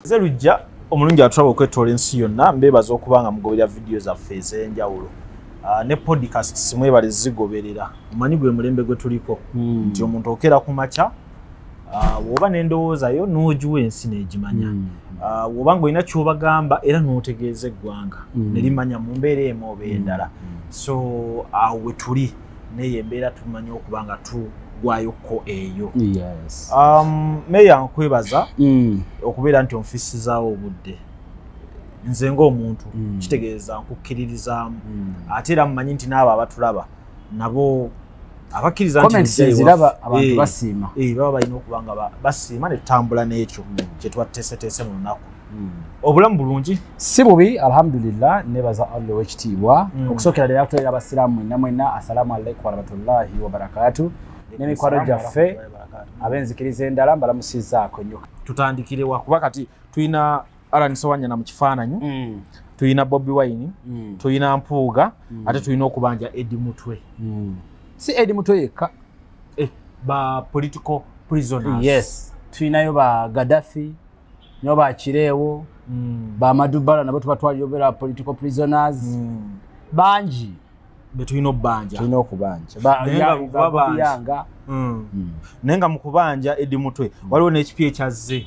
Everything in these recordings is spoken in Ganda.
Zerujja omulungi atulaba okwetoola ensi yonna mbeebaza okubanga mugobera video zaffe ez'enjawulo ne podcast mwebale zigoberera omanyi gwe mulembe gwe tuliko nti omuntu okera ku makya woba n'endowoozayo n'ogiwa ensi n'egimanya woba ng'olina ky'obagamba era n'otegeeza eggwanga ne limanya mu mbeera emu oba endala so awo we tuli neyo embeera tumanyi okuba nga gwayoko eyo. Yes. Meya nkwebaza okubeera nti onfisizaawo obudde nze ng'omuntu kitegeeza nkukkiririzaamu ate era mumanyi nti n'abo abatulaba nabo abakkiriza nti ziraba abantu basiima baba balina okuba nga basiima ne tutambula n'ekyo kye twateeseteese mu lunaku. Obulamu bulungi si bubi alhamdulillah nebaza Allah w'ekitiibwa okusookera ddala tutera abasiraamu mwenna assalamu alaikum warahmatullahi wabarakatuh n'emikwano gyaffe ab'enzikiriza endala mbalamusizaako nnyo. Tutandikire wa kuba kati tulina Alan Sewanyana mu kifaananyi tulina Bobi Wine tulina Mpuuga ate tulina okubanja Eddie Mutwe. Si Eddie Mutwe yekka ba political prisoners. Yes, tulinayo ba Gaddafi nyo ba Kireewo ba Madubala nabo tuba twayobera political prisoners bangi betulina obbanja tulina okubanja yanga nenga mu kubanja Eddie Mutwe waliwo n'ekipi ekyazze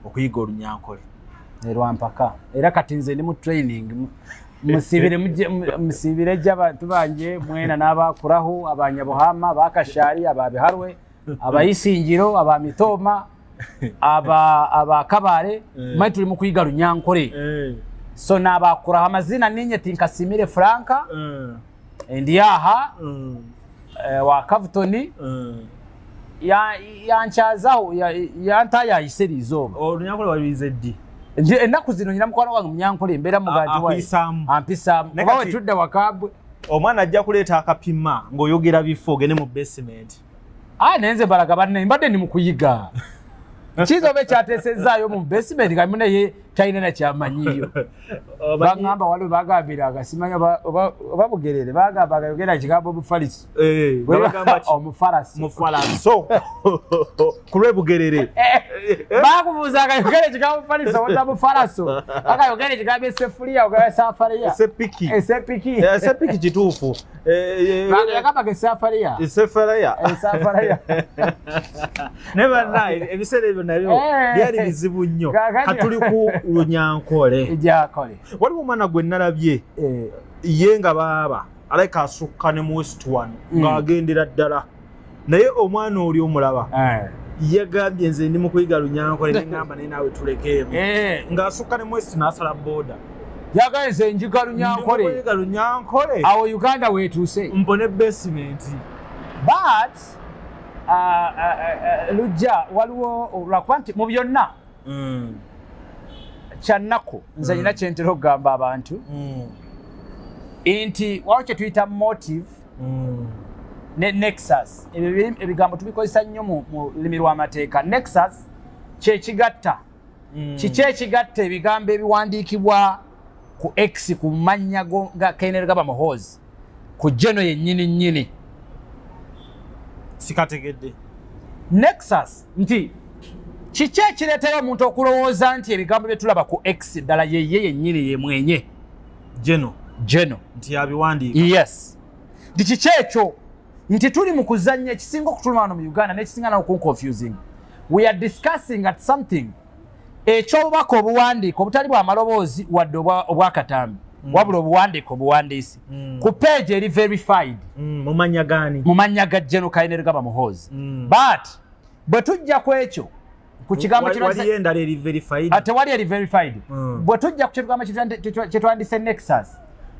okuyiga Olunyankole erwampaka era kati nze ndi mu training musibire gy'abantu banje mwena n'abakuraho abanyabuhama bakashari ababiharwe abayisingiro abamitooma abakabare mwe tuli mu kuyiga Lunyankole so n'abakuraho amazina ninye tinkasimire Franka Ndiaha wa Kavutoni yankyazaho yantaya iserizoba Olunyankole walize ddi ennaku zino nyina mukwano wange Munyankole embeera mugaji wa ampisaamu kuba we tudde wakabwe omwana ajja kuleeta akapima ng'oyogera bifo ogende mu basement nenze balaga banne mbadde ndi mu kuyiga kizo be kyateesezaayo mu basement kamuneye talina na kyamanyiyo bagamba waliwo bagambira agasimanya oba bugerere bagamba agayogera ekigambo obufalisi omufalasi so ku lw'ebugerere bakubuuza agayogera ekigambo obufalisi owota bufalaso agayogera ekigambo eseffuliya ogaba esafariya esepiki kituufu yagambaga esafariya ne bannaye ebiseera ebyo nabyo byali bizibu nnyo katuli ku Lunyankole waliwo omwana gwe nalabye ye nga baaba alayika asukka ne mu West One ng'agendera ddala naye omwana oli omulaba yagambye nze ndi mu kuyiga Lunyankole neŋŋamba naye naawe tulekeemu ng'asukka ne mu West n'asala booda yagambye nze njiga Lunyankole awo Uganda weetuuse mpone basement but lujja waliwo olwakuba nti mu byonna kyannako nze nyina kyentera okugamba abantu nti waliwo kye tuyita motive ne nexus ebyo ebigambo tubikozesa nnyo mu lulimi lw'amateeka nexus kyekigatta kiki ekigatta ebigambo ebiwandiikibwa ku X ku mannya ga Kainerugaba Muhoozi ku Jeno yennyini nnyini sikategedde nexus nti kiki ekireetera omuntu okulowooza nti ebigambo bye tulaba ku X ddala yeye yennyini ye mwenye Jeno nti yabiwandiika yes nti kiki ekyo nti tuli mu kuzannya ekisinga okutuluma wano mu Uganda n'ekisinga nawo confusing we are discussing at something eky'obubaka obuwandiika obutali bwa maloboozi wadde obwakatambi wabula obuwandiika obuwandiisi ku page eri verified mu mannya ga Jeno Kainerugaba Muhoozi but bwe tujja ku ekyo ku kigambo tewali eri verified bwe tujja ku kigambo kye twandise nexus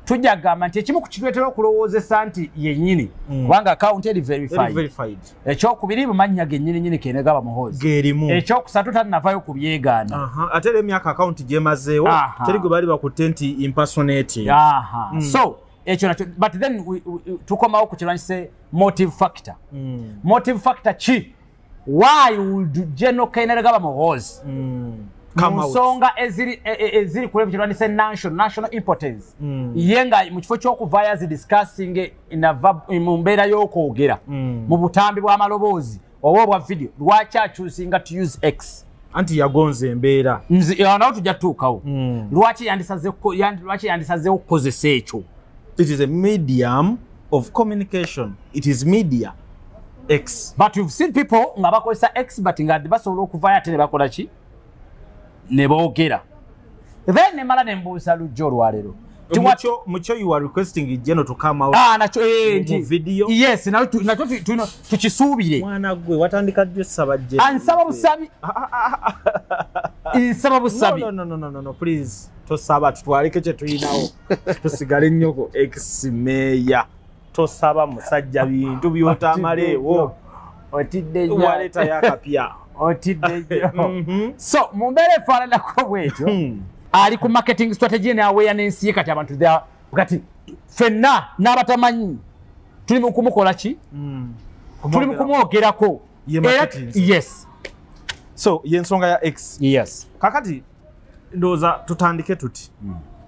tujja kugamba nti ekimu ku kitwetera okulowoozesa nti yennyini kubanga akawunti eri verified ekyokubiri mu mannya gennyini Kainerugaba Muhoozi gerimu ekyokusatu talinavayo ku byegaana ate era emyaka akawunti gyemazeewo teri gwe baali bakutte nti impersonate so ekyo nakyo but then tukomawo ku kirwanyise motive factor ki why would Jeno Kainerugaba Muhoozi nsonga eziri ku kirwanyise national importance ye nga mu kifo ky'okuvaayo azidiscussing mu mbeera y'okwogera mu butambi bw'amaloboozi oba obwa video lwaki akyusinga to use X anti yagonze embeera nawo tujja tutuukawo lwaki yandisazeewo okukozesa ekyo. It is a medium of communication. It is media. X. But you've seen people nga bakozesa X but nga basobola okuvaayo ate ne bakola ki ne boogera. Then ne mala ne mbuusa lujjo olwaleero. Mucho you are requesting Jeno to come out. Nacho video. Yes, nacho tukisuubire. Mwana gwe watandika ddyo saba Jeno. Ansaba busabi. Insaba busabi. No, please. Tosaba tutwalike kye tuyinawo. Tusigale nnyoko X meya. Tosaba musajja bintu by'otamaleewo. Otidde nnyo. Waleta yakapya. Otidde nnyo. So mumbeera efaananako bwetyo. Ali ku marketing strategy and awareness ye kati abantu there kati fenna n'abatamanyi tuli mu kumukola ki tuli mu kumwogerako yes so yensonga ya X yes kakati ndoza tutandike tuti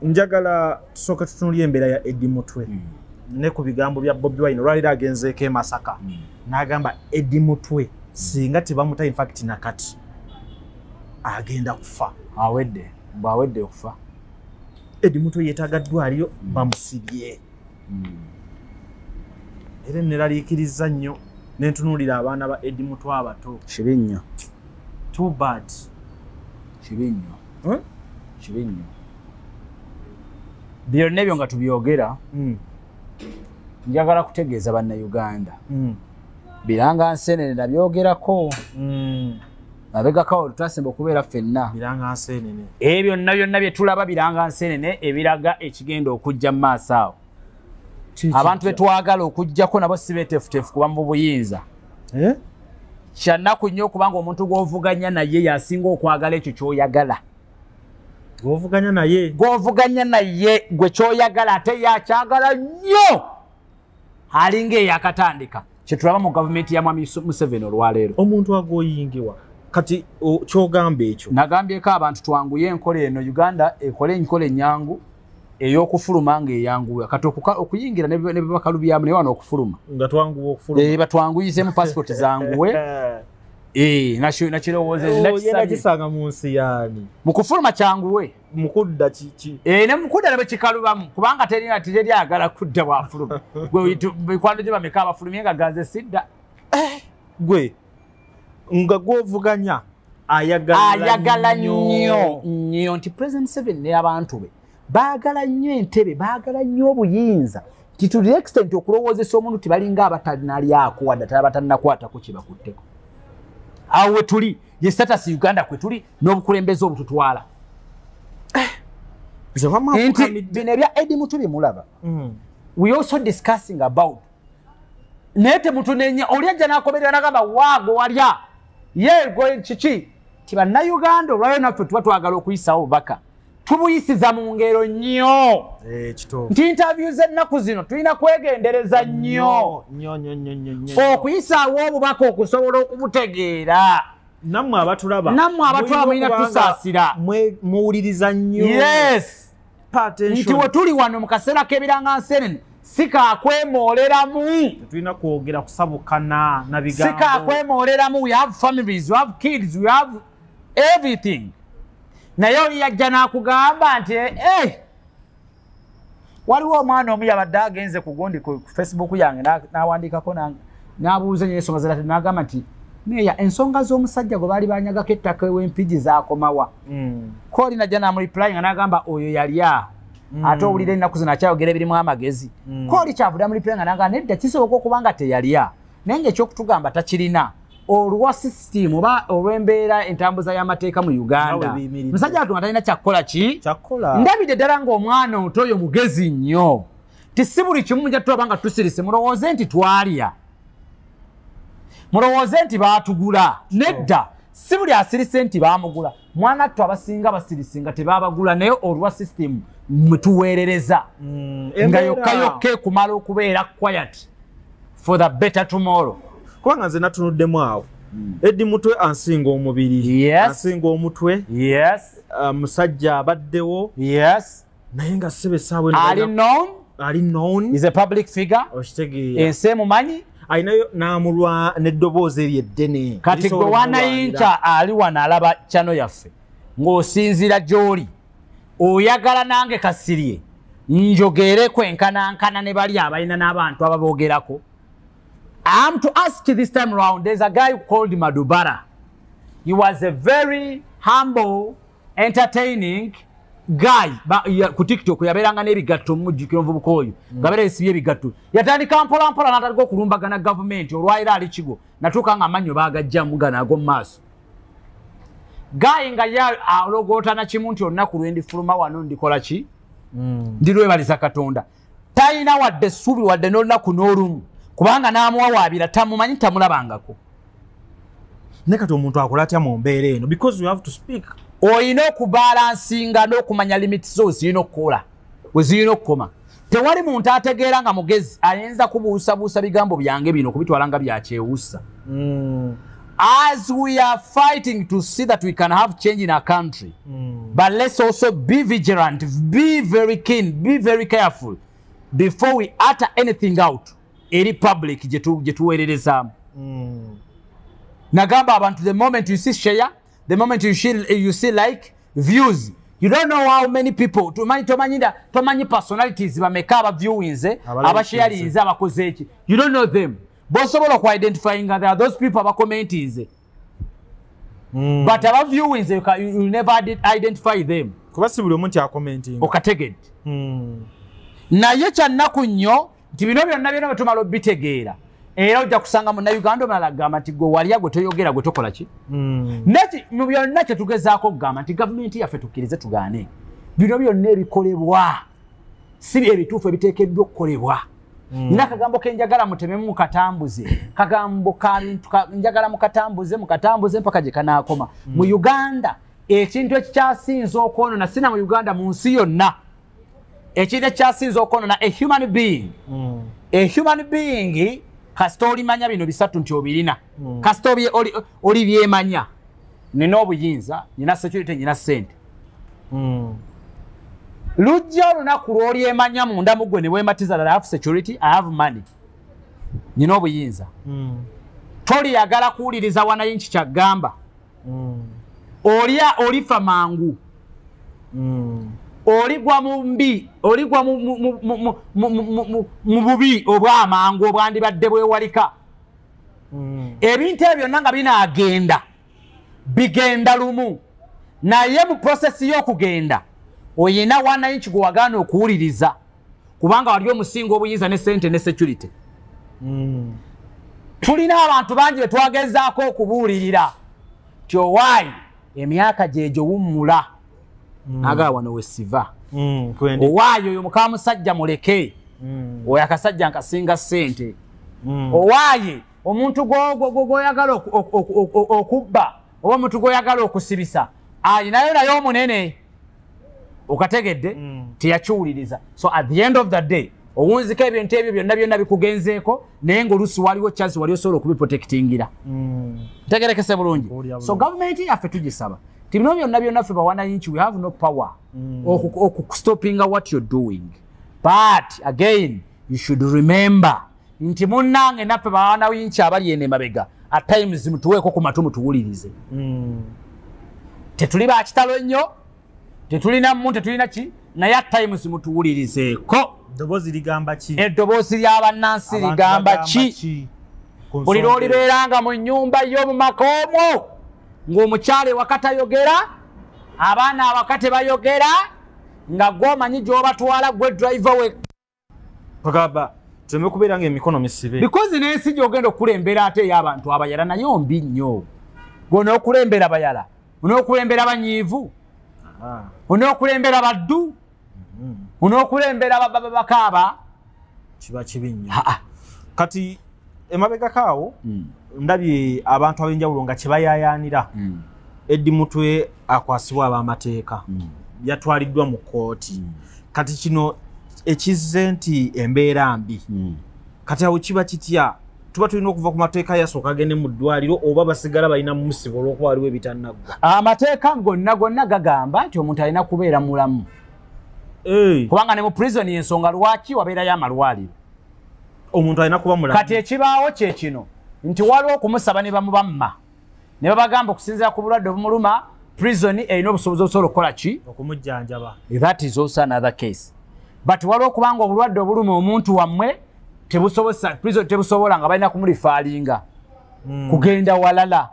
njagala tusooka tutunulye embeera ya Eddie Mutwe ne ku bigambo bya Bobi Wine olwaliro agenzeeko e Masaka n'agamba Eddie Mutwe singa tebamuta in fact nakati agenda kufa bawedde okufa. Eddie Mutwe yeetaaga ddwaliro bamusibye. Era neraliikiriza nnyo nentunuulira abaana ba Eddie Mutwe abato. Kibi nnyo. Too bad. Kibi nnyo. Kibi nnyo. Byonna ebyo nga tubyogera njagala kutegeeza bannayuganda. Biranga Nseenene nabyogerako. Abegakawo tutasemba okubeera ffenna. Biranga Nseenene. Ebyo byonna bye tulaba Biranga Nseenene ebiraga ekigenda okujja mu maaso awo. Abantu be twagala okujjako nabo si beeteefuteefu kuba mu buyinza. Kyannaku nnyo okubanga omuntu gw'ovuganya naye yasinga okwagala ekyo ky'oyagala. Gw'ovuganya naye gwe ky'oyagala ate yakyagala nnyo. Alinga eyakatandika. Kye tulaba mu gavumenti ya Mwami Museveni olwaleero. Omuntu agoyingiwa. Kati kyogamba ekyo nagambyeko abantu twanguye enkola eno Uganda ekole enkola ennyangu ey'okufuluma ng'eyanguwa kati okuyingira ne bakalubyaamu naye wano okufuluma nga twanguwa okufuluma batwanguyizeemu pasipoti zanguwe nakisanga mu nsi yaani mu kufuluma kyanguwe mukudda kiki ne mukudda ne bwekikalubamu kubanga teryagala kudda bwafuluma bikwano gye bameka abafulumye nga ganze sidda gwe nga gwovuganya ayagala nnyo nti President Museveni ne abantu be baagala nnyo entebe baagala nnyo obuyinza nti to the extent okulowoozesa omuntu tibalinga abatalinalyako wadde ate abatalinakwatako kye bakutteko awo we tuli ye status Uganda kwe tuli n'obukulembeze obututwala nti bino ebya Eddie Mutwe mulaba we also discussing about naye temutunenya oli ajja n'akomerera n'agamba waago walya yego kiki ti bannayuganda olwayo naffe tuba twagala okuyisawo obubaka tubuyisiza mu ngero nnyo nti interviews ennaku zino tulina kwegendereza nnyo okuyisaawo obubaka okusobola okubutegeera nammwe abatulaba mulina tusaasira muwuliriza nnyo yes nti we tuli wano mu kaseera k'Ebiranga Nseenene sikakwemoleramu tulina kwogera kusabukana na bigambo sikakwemoleramu we have families we have kids we have everything naye oli yajja n'akugamba nti waliwo omwana omu yabadde agenze ku gundi ku Facebook yange n'awandiikako n'abuuza nyo ensonga zirate n'agamba nti meya ensonga z'omusajja gwe baali banyagako ettaka ew'empigi zaakomawa kooli najja n'amureply nga n'agamba oyo yali awo ate owulira ennaku zino akyayogera ebirimu amagezi kooli kyavudde amureply nga n'agamba nedda kisoboka okuba nga teyali awo naye ng'ekyokutugamba takirina olwa system oba olw'embeera entambuza y'amateeka mu Uganda musajja wattu nga talina kyakkola ki ndabidde ddala ng'omwana omuto oyo mugezi nnyo ti si buli kimu mujja tulaba nga tusirise mulowooze nti twalya mulowooze nti baatugula nedda si buli asirise nti baamugula mwana ttu abasinga basirise nga tebaabagula naye olwa system mwetuweerereza nga yokka ekumala okubeera quiet for the better tomorrow kubanga nze natunuddemu awo Eddie Mutwe ansinga omubiri ansinga omutwe musajja abaddewo naye nga ssebe essaawa ali known is a public figure okitegeera ensi emumanyi ayinayo n'amulwa n'eddoboozi eryeddene kati gwe wanayinca ali wano alaba chano yaffe ng'osinzira gy'oli oyagala nange kasirye njogere kwenkanankana ne bali abalina n'abantu ababoogerako. I'm to ask you this time around, there's a guy called Madubara. He was a very humble, entertaining guy ku TikTok yaberanga n'ebigatto mujjukiro nvubuka oyo ngabera esibye ebigatto yatandika mpola mpola n'atandika okulumbagana government olwaira ali kigo natuuka nga amanyo baagajjamu gana ago mu maaso guy nga ya alogootana kimu nti olunaku lwendifuluma wano ndikola ki ndirwebaliza Katonda talina wadde essuubi wadde n'olunaku n'olumu kubanga n'amuwawaabira tamumanyi tamulabangako ne kati omuntu akola atya mu mbeera eno because you have to speak. Oyina okubalansinga n'okumanya limits zo zirina okukola we zirina okukoma. Tewali muntu ategeera nga mugezi ayinza kubuusabuusa bigambo byange bino kubitwala nga byakyewusa. As we are fighting to see that we can have change in our country, but let's also be vigilant, be very keen, be very careful before we utter anything out eri public gye tuweererezaamu. Nagamba abantu, the moment you see share, the moment you see like views, you don't know how many people tomanyi personalities bameka aba viewings aba sharing abakoze eki, you don't know them. Bosobola ku identifying there are those people aba commenting but aba viewings you never identify them kuba si buli omuntu commenting okategedde. Naye kyannaku nnyo nti bino byonna byonna tumala obitegeera era ojja kusanga mu Uganda omulala agamba nti gwe wali gwe toyogera gwe tokola ki. Nati mu byonna kye tugezaako okugamba nti gavumenti yaffe tukkirize tugaane bino byonna ebikolebwa si ebituufu ebiteekeddwa okukolebwa. Nina akagambo kenjagala mutememu mukatambuze kagambo njagala mukatambuze mpaka gye kanaakoma. Mu Uganda ekintu ekikyasinza okwonona sina mu Uganda mu nsi yonna ekintu ekikyasinza okwonona a human being kasita olimanya bino bisatu nti obirina kasita oli byemanya nina obuyinza nina security nina ssente lujja olunaku lw'olyemanya munda mu ggwe ne weematiza that I have security, I have money, nina obuyinza toliyagala kuwuliriza wanayinki kyagamba olifa mangu oligwa mu mbi oligwa mu bubi obw'amangu obwandibadde bwewalika. Ebintu ebyo nanga binaagenda bigenda lumu naye mu process y'okugenda oyina wanayinki gwe wagaana okuwuliriza kubanga wali omusinga obuyinza ne ssente ne security. Tulina abantu bangi betwagezaako okubuulirira ti owaayi emyaka gyegyo wummula agala wano wesiva owaayi oyo muka musajja muleke oyo akasajja nkasinga ssente owaayi omuntu gwoyagala okubba oba omuntu gwoyagala okusibisa ayinayo naye omunene okategedde teyakiwuliriza. So at the end of the day owunzika ebintu ebyo byonna byonna bikugenzeeko naye ng'oluusi waliwo chance wali osobola okubiprotectingira. Tegerekese bulungi. So gavumenti yaffe tugisaba ti bino byonna byonna ffe bawanayinki we have no power okustoppinga what you're doing, but again you should remember nti munnange naffe bawanayinki abali ene mabega at times mutuweeko ku matu mutuwulirize. Tetuli bakitalo nnyo tetulina mu tetulina ki naye at times mutuwulirizeeko. Eddoboozi ligamba ki? Eddoboozi ly'abannansi ligamba ki? Buli lw'olibeeranga mu nnyumba y'omu maka omwo ng'omukyala wakati ayogera abaana abakati bayogera nga gw'omanyi gy'obatwala gwe driver we pagaba tuleme kubeera ng'emikono misibe because n'ensi gy'ogenda okulembera ate ey'abantu abayala nayo mbi nnyo. Gw'onookulembera abayala onookulembera abanyiivu onookulembera baddu onookulembera bakaaba kiba kibi nnyo. Kati emabega kaawo ndabye abantu ab'enjawulo nga kyebayaayaanira Eddi Mutwe akwasibwa ab'amateeka yatwaliddwa mu kkooti. Kati kino ekizze nti embeera mbi kati awo kiba kitya tuba tulina okuva ku mateeka yasooka agende mu ddwaliro oba basigala balina musibo olw'okuba waliwo ebitannaggwa. Amateeka gonna gagamba nti omuntu alina kubeera mulamu kubanga ne mu prison y'ensonga lwaki wabeerayo amalwaliro. omuntu alina kuba mulamu. Kati ekibaawo kye kino nti waliwo okumusaba ne bamubamma ne babagamba okusinziira ku bulwadde obumuluma prison erina obusobozi obusobola okukola ki okumujjanjaba. That is also another case. But waliwo okubanga obulwadde obuluma omuntu wammwe prison tebusobola nga balina kumulifaalinga kugenda walala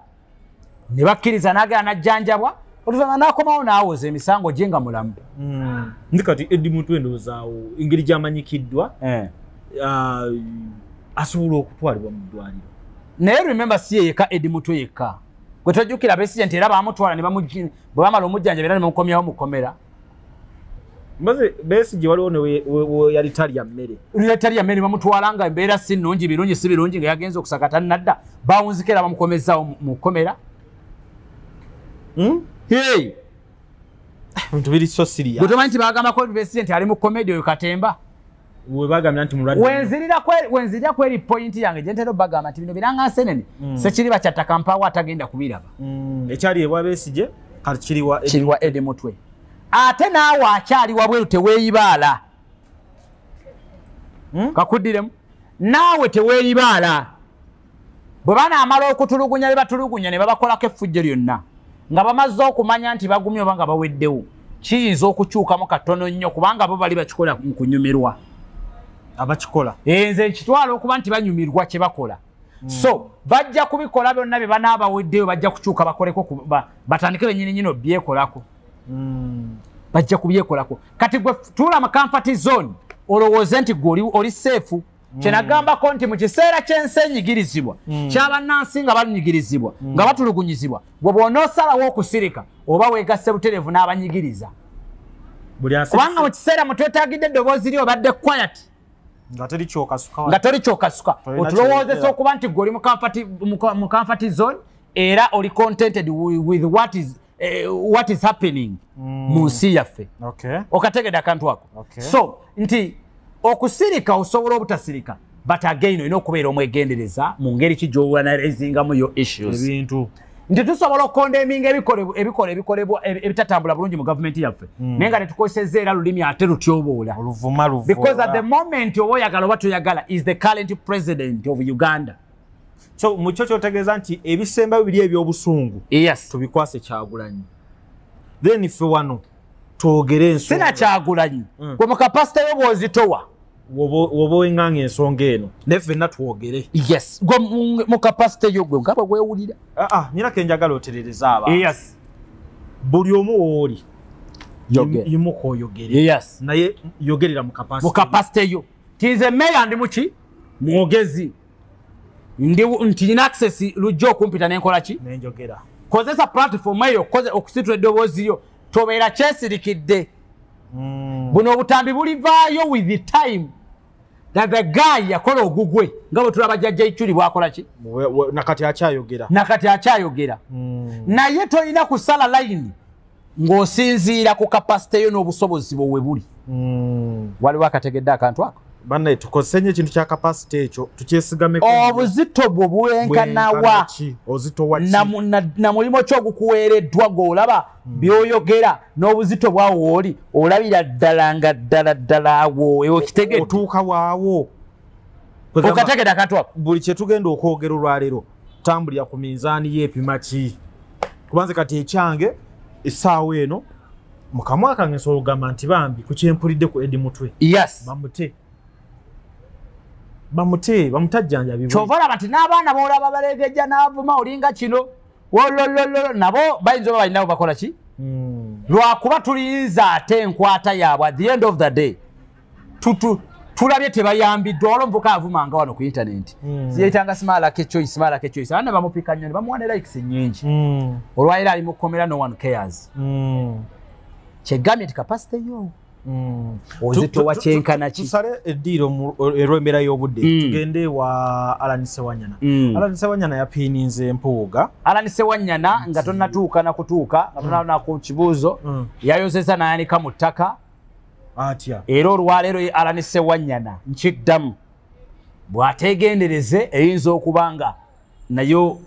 ne bakkiriza n'agenda n'ajjanjabwa oluvannyuma n'akomawo n'awoza emisango gye nga mulamu. Ndi kati Eddie Mutwe ndowoozawo engeri gy'amanyikiddwa asobola okutwalibwa mu ddwaliro. Naye remember si yeka Eddie Mutwe yekka. Gwe tojjukira Besigye nti era baamutwala ne bwe baamala omujjanjaba era ne bamukomyawo mu kkomera. Mbaze Besigye waliwo ne yali talya mmere. Yali talya mmere bamutwala nga embeera si nnungi birungi si birungi nga yagenze okusakata nadda baawunzikira bamukomezaawo mu kkomera. Hey! Bintu biri so serious. Gwe tomanyi nti baagambako Besigye nti ali mu komedi oyo Katemba. We bagambye nti mulwadde. Wenzirira kweri point yange gye ntera bagamba nti bino biranga nsenene sekiriba kyattaka mpaawo atagenda kubiraba. Ekyali ewa Besigye kati kiriwa Eddie Mutwe. Ate naawe akyali wabweru teweeyibaala. Kakuddiremu naawe teweeyibaala. Bwe banaamala okutulugunya be batulugunya ne babakolako effujjo lyonna nga bamaze okumanya nti bagumye oba nga baweddewo kiyinza okukyukamu katono nnyo kubanga bo bali bakikola mu kunyumirwa. Abakikola. Nze nkitwala okuba nti banyumirwa kye bakola. So bajja kubikola byonna bye banaabaweddeyo bajja kukyuka bakoleko batandike bennyini byekolako. Bajja kubyekolako. Kati gwe tuula mu comfort zone olowooze nti gwe oli seefu. Kyenagambako nti mu kiseera ky'ensi enyigirizibwa ky'abannansi nga banyigirizibwa nga batulugunyizibwa gwe bw'onoosalawo okusirika oba weegasse butereevu n'abanyigiriza. Kubanga mu kiseera mu twetaagidde eddoboozi lyo obadde quiet nga teri kyokasuka. Otulowoozesa okuba nti gwe oli mu comfort zone era oli contented with what is happening mu nsi yaffe. Okategedde akantu ako. So nti okusirika osobola obutasirika but again olina okubeera omwegendereza mu ngeri ki gy'oanalyzingamu yo issues. Ebintu nti tusobola okondeminga ebikolebwa ebitatambula bulungi mu gavumenti yaffe naye nga tetukozesezza era lulimi ate lutyoboola because at the moment oba oyagala oba toyagala is the current president of Uganda. So mukyo kyotegeeza nti ebisembayo biri ebyobusungu tubikwase Kyagulanyi then ife wano twogere ensonga. Sina Kyagulanyi gwe mu kapasite yo bw'ozitowa woba wenganga ensonga eno ne ffenna twogere. Yes gwe mu kapasite yo gwe nga bwe weewulira. Nyina ke njagala oterereza abantu. Buli omu wooli yimuko oyogere naye yogerera mu kapasite yo. Tinze meya ndi muki mwogezi nti nina access lujja okumpita n'enkola ki nenjogera. Kozesa platform eyo okusitula eddoboozi lyo tobeera kyesirikidde. Buno obutambi bulivaayo with the time that the guy yakola ogugwe nga bwe tulaba jjajja Ichuli bwakola ki nakati akyayogera. Naye tolina kusala layini ng'osinziira ku kapasite yo n'obusobozi bwe we buli. Waliwo akategedde akantu ako. Banne tukozese nnyo ekintu kya kapasite ekyo tukyesigame obuzito bwo bwenkanawa na mulimo ky'ogukuweereddwa gw'olaba by'oyogera n'obuzito bwawo w'oli olabira ddala nga ddala awo okitegedde otuuka waawo okategedde akantu ako. Buli kye tugenda okwogera olwaleero tambulira ku minzaani y'epima ki kubanze kati ekyange essaawa eno mu kamwa kange nsobola okugamba nti bambi ku kyempulidde ku Eddie Mutwe bamutajjanjabibwe. Kyova olaba nti n'abaana b'olaba balegejja n'avuma olinga kino wololololo nabo bayinza oba balinabo bakola ki lwakuba tuliyinza ate enkwata yaabwe at the end of the day tulabye tebayambiddwa wala omuvuka avumanga wano ku intaneti ziyitanga smala ke choice abana bamupika nnyo ne bamuwa ne likes nnyingi olwaleero ali mu kkomera no one cares kyegambye nti kapasite yo ozito wakyenkana ki tusale eddiiro erw'embeera y'obudde tugende wa Alan Sewanyana. Alan Sewanyana yapiininze empuuga. Alan Sewanyana nga tonnatuuka na kutuuka nga tonalona ku kibuuzo yayozeza n'ayanika mu ttaka atya era olwaleero Alan Sewanyana nkiddamu bw'ateegendereze eyinza okuba nga nayo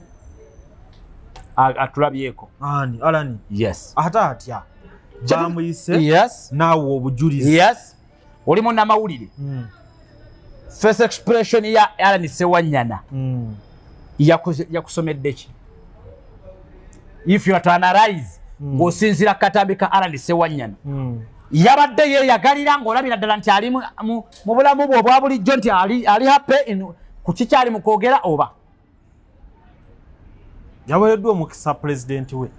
atulabyeko. Alan ate atya bamuyise naawe obujulizi oli munnamawulire face expression ya Alan Sewanyana yakusomedde ki? If you are to analyze ng'osinziira katambi ka Alan Sewanyana yabadde yeeyagalira ng'olabira ddala nti ali mu bulamu bwe obwa bulijjo nti ali happy ku kikyali mu kwogera oba yaweereddwa omukisa pulezidenti we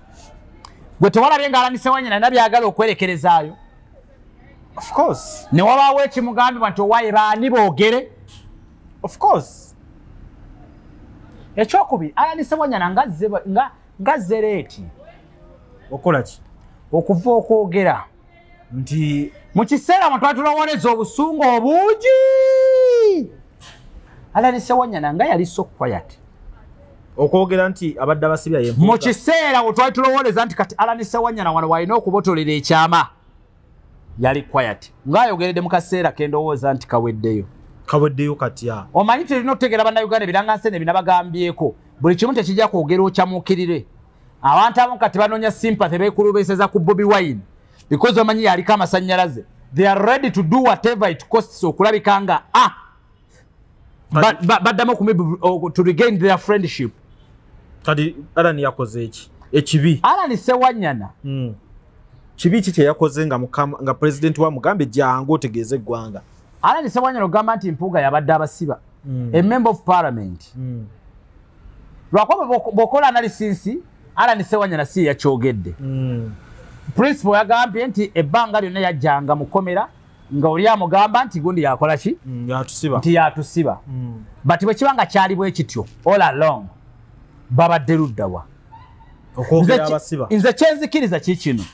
gwe tewalabye nga Alan Sewanyana alina byagala okwerekerezaayo? Of course. Ne wabaawo ekimugambibwa nti owaaye baani boogere? Of course. Ekyokubiri Alan Sewanyana nga zereeti okola ki? okuva okwogera nti mu kiseera mwe twali tulowoleza obusungu obungi Alan Sewanyana nga yali so quiet okwogera nti abadde abasibya ye mu kiseera we twali tulowoleza nti kati Alan Sewanyana wano walina okubotolera ekyama yali quiet ng'ayogeredde mu kaseera kendowooza nti kaweddeyo kati omanyi tulina okutegeera bannayuganda ebirangansene binabagambyeko buli kimu tekijja kwogera okyamuukirire abantu abamu kati banoonya sympathy beekulubeeseza ku Bobi Wine because omanyi yaliko amasannyalaze they are ready to do whatever it costs okulabika nga baddamu to regain their friendship. Kati Alan yakoze eki ekibi Alan Sewanyana kibi ki kye yakoze nga president wa mugambe jangu otegeeze eggwanga? Alan Sewanyana ogamba nti Mpuuga yabadde abasiba a member of parliament lwakuba bw'okola analysis Alan Sewanyana si yakyogedde principal yagambye nti ebbanga lyonna yajjanga mukomera nga oli amugamba nti gundi yakola ki nti yatusiba but bwe kiba nga kyali bwe kityo all along babadde luddawa nze kyenzikiriza kikino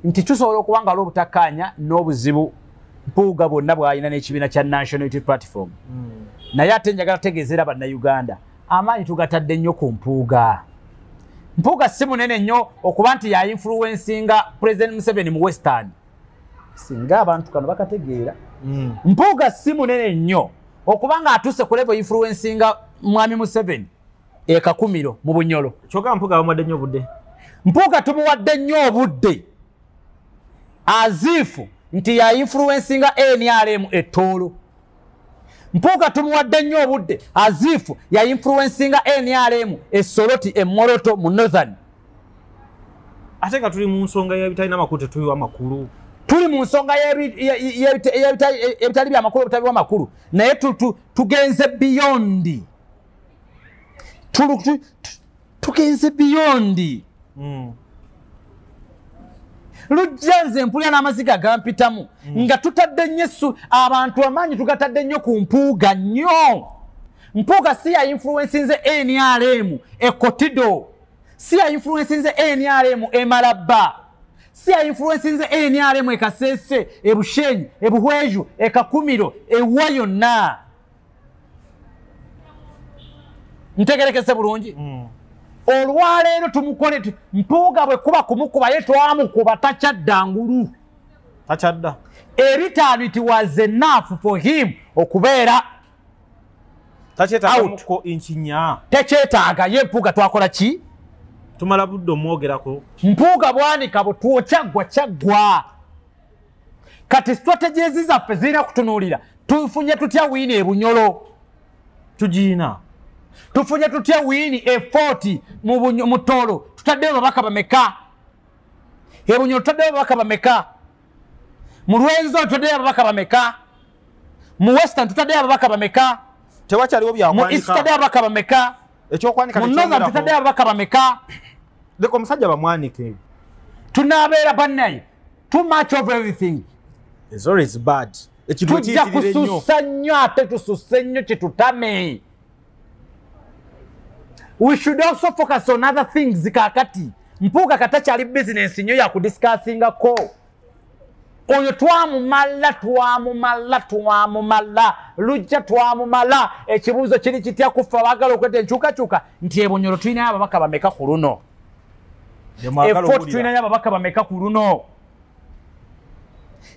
nti tusobola okuba nga olw'obutakkaanya n'obuzibu Mpuuga bwonna bw'alina n'ekibiina kya National Unity Platform naye ate njagala tutegeezera bannayuganda amaanyi tugatadde nnyo ku Mpuuga. Mpuuga si munene nnyo okuba nti ya influencinga President Museveni mu Western singa abantu kano bakategeera Mpuuga si munene nnyo okuba nga atuuse ku level influencinga Mwami Museveni Kakumiro mu Bunyolo. Kyokka Mpuuga bamuwadde nnyo obudde. Mpuuga tumuwadde nnyo obudde azifu nti ya influencinga NRM Ettoolo. Mpuuga tumuwadde nnyo obudde azifu ya influencinga NRM Essoroti Moroto mu Northern. Ate nga tuli mu nsonga y'ebitalina makulu tetuyiwa amakulu. Tuli mu nsonga y'ebitali by'amakulu obutabiwa amakulu naye tugenze beyond. Tugenze beyond. Lujjanze mpulira n'amaziga agampitamu nga tutadde nnyo abantu amaanyi tugatadde nnyo ku Mpuuga nnyo. Mpuuga si ya influencinze NRM Kotido, si ya influencinze NRM Malaba, si ya influencinze NRM Kasese Bushenyi Buhweju Kakumiro ewa yonna. Ntegerekese bulungi. Olwaleero tumukole Mpuuga bwe kuba kumukuba ye twamukuba takyadda ngulu. Takyadda. Every it was enough for him okubeera takyetaaga ko inchinya. Tekyetaaga ye Mpuuga twakola ki? Tumala budde omwogerako. Mpuuga bwanika butwo kyaggwa. Kati strategies zaffe zirina kutunuulira. Tufunye tutya wini Bunyolo? Tugiina. Tufunye tutya wini E40 mu Tooro tutaddeyo babaka bameka? Bunyolo tutaddeyo babaka bameka? Mu Lwenzo tutaddeyo babaka bameka? Mu Western tutaddeyo babaka bameka? Tewakyaliwo byakwanika. Mu East tutaddeyo babaka bameka? Ekyokwanika mu Northern tutaddeyo babaka bameka? Leko omusajja bamwanike. Tunaabeera bannaye. Too much of everything. It's always bad. Ekintu kiyitirire nnyo. Kusussa nnyo ate tususse nnyo kitutame. We should also focus on other things kakati. Mpuuga katakyali business nnyo ya kudiscussingako. Oyo twamumala lujja twamumala ekibuuzo kiri kitya kufa bagala okweta enkyukakyuka nti Bunyolo tulinayo ababaka bameka ku luno. E40 tulinayo ababaka bameka ku luno.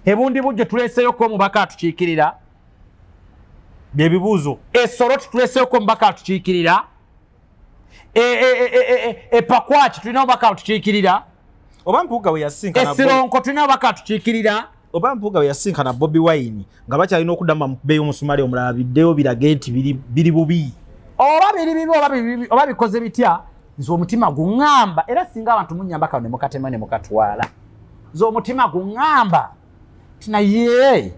Bundi bujjo tuleeseyo ko omubaka atukiikirira. Byebibuuzo. Essoroti tuleeseyo ko omubaka atukiikirira. Pakwach tulina ababaka atukiikirira. Oba Mpuuga we yasinkana Sironko tulina ababaka atukiikirira. oba Mpuuga yasinkana Bobi Wine nga bakyalina okudama mu beeyo omusumali omulala biddeyo birage nti biri bubi oba biri bibi oba bikoze bitya nze omutima guŋŋamba era singa abantu munyamba kano ne mukatema ne mukatwala nze omutima guŋŋamba tinaye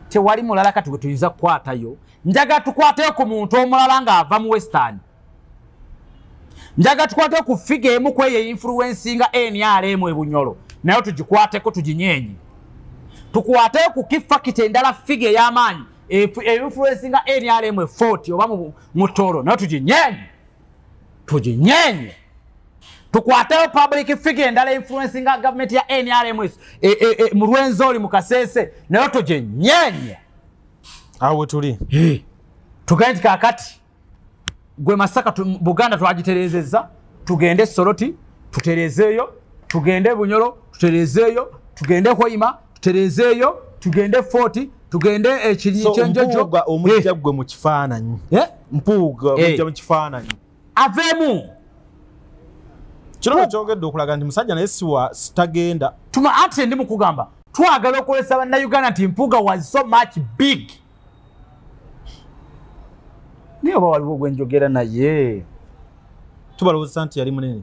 tewali mulala kati gwe tuyinza kukwatayo njaga tukwateyo ku muntu omulala ng'ava mu western njaga tukwateyo ku figa emu kweyo influencinga NRM ebunyolo nayo tugikwateko tuginyenye tukwateyo ku kifakita endala figa ey'amaanyi influencinga NRM 40 oba mu Toro nayo tuginyenye tukwateyo public figure endala influencinga government ya NRM mu Rwenzori mu Kasese nayo tuginyenye awo tuli tugende kakati gwe Masaka Buganda twagiterezeza tugende Soroti tuterezeyo tugende Bunyoro tuterezeyo tugende Hoima tuterezeyo tugende 40 tugende ekirichenjojo Mpuuga omujja gwe mu kifaananyi Mpuuga omujja mu kifaananyi avemu kino kyogedde okulaga nti musajja naye sitagenda tuma ate ndi mukugamba twagala okolesa bannayuganda nti Mpuuga was so much big niyo bawaliwo gwenjogera naye tubalowozesa nti yali munene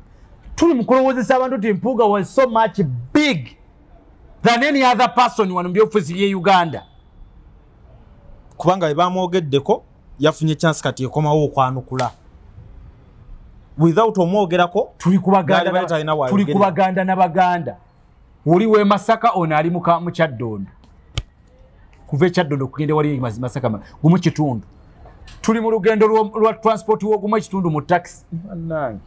tuli mukulowozesa abantu nti Mpuuga was so much big than any other person wano mbyofuzi ye Uganda kubanga bamwogeddeko yafunye chance kati ekomawo okwanukula without omwogerako tuli kubaganda n'abaganda oli we Masaka ono ali mu Kyaddondo kuva Kyaddondo kugenda wali Masaka gumu kitundu tuli mu lugendo lwa transport gumu kitundu mu taxi nange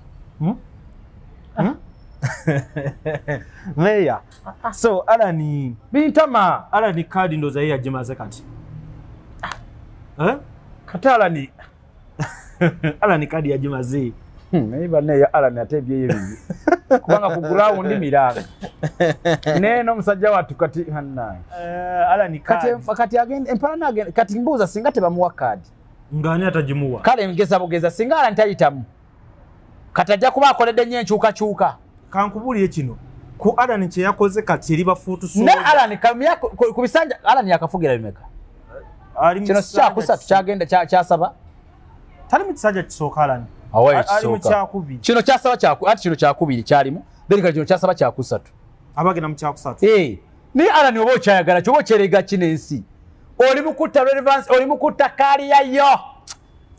Meya so Alani bintama Alani kadi ndoza ye yajimaze kati Katalani Alani kadi yajimaze Naiba ne ya Alani atebye yebibi kubanga ku ground miranga neno musajja watu kati hannaye Alani kati agende empana agende kati mbuza singa tebamuwa kadi ngani atajimuwa kale ngeza bugeza singa Alani tayitamu katajja kuba akoledde nnyo enkyukakyuka kankubulire kino ku Alani kye yakoze kati eri bafuutu so ne Alani kamya ku bisanja Alani yakafugira bimeka kino kyakusatu kyagenda kyasaba tali mu kisanja kisooka Alani ali mu kyakubiri kino kyasaba ati kino kyakubiri kyalimu then kino kyasaba kyakusatu abagenda mu kyakusatu ni Alani oba okyayagala kyoba okyerega kinensi oli mukutta relevance oli mukutta kaliya yo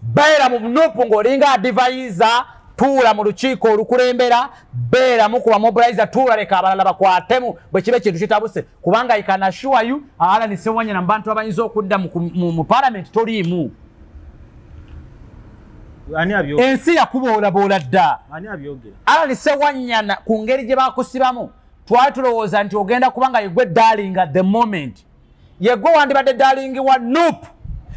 beera mu nupu ng'olinga advisor tuula mu lukiiko olukulembera beera mukuba mobilizer tuula leka abalala bakwatemu bwe kibe kintu kitabuse kubanga I can assure you Alani Ssewanyana na bantu abayinza okudda mu parliament toliimu ani abyo ensi yakuboola dda ani abyogera Alani Ssewanyana ku ngeri gye bakusibamu twali tulowooza nti ogenda kubanga yegwe darling at the moment yegwe wandibadde darling wa NUP